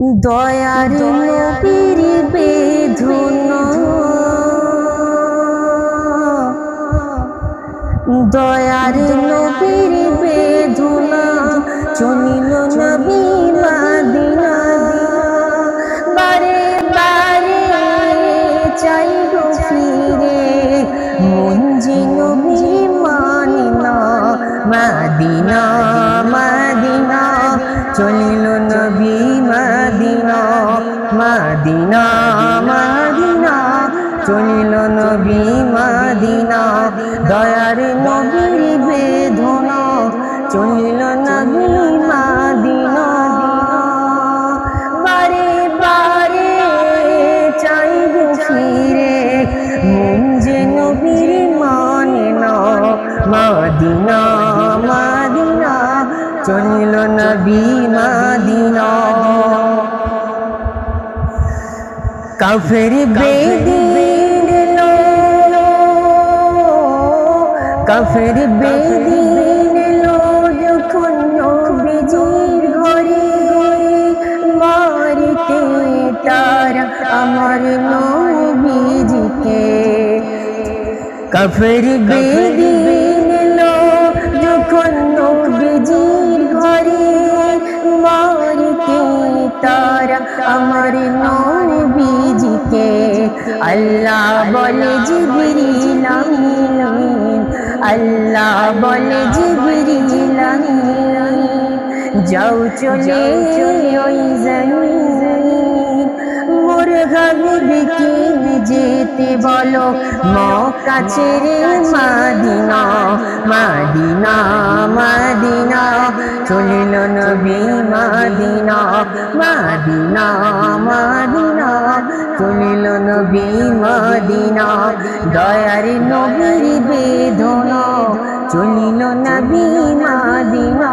দয়ার নবীর বেদনা, দয়ার নবীর বেদনা, চলিল নবী মদিনা। বারে বারে চাইব ফিরে, মন যে নবীর মানে না। মদিনা মদিনা চলিল নবী মদিনা, মদিনা মদিনা চলিল নবী মদিনা। দয়ার নবীর বেদনা, চলিল নবী মদিনা। বারে বারে চাইব ফিরে, মন যে নবীর মানে না। মদিনা মদিনা চলিল নবী মদিনা। কাফের বেদিন এলো, কাফের বেদিন এলো যখন নবীজির ঘরে, মারিতে তারা আমার নবীজিকে। কাফের বেদিন এলো যখন নবীজির ঘরে, মারিতে তারা আমার নবীজিকে। আল্লাহ বলে জিবরিল আমিন, আল্লাহ বলে জিবরিল আমিন, যাও চলে ওই জমিন। মোর হাবিবকে যেতে বলো মক্কা ছেড়ে মদিনা। মদিনা মদিনা চলিল নবী মদিনা, মদিনা মদিনা চলিল নবী মদিনা। দয়ার নবীর বেদনা, চলিল নবী মদিনা।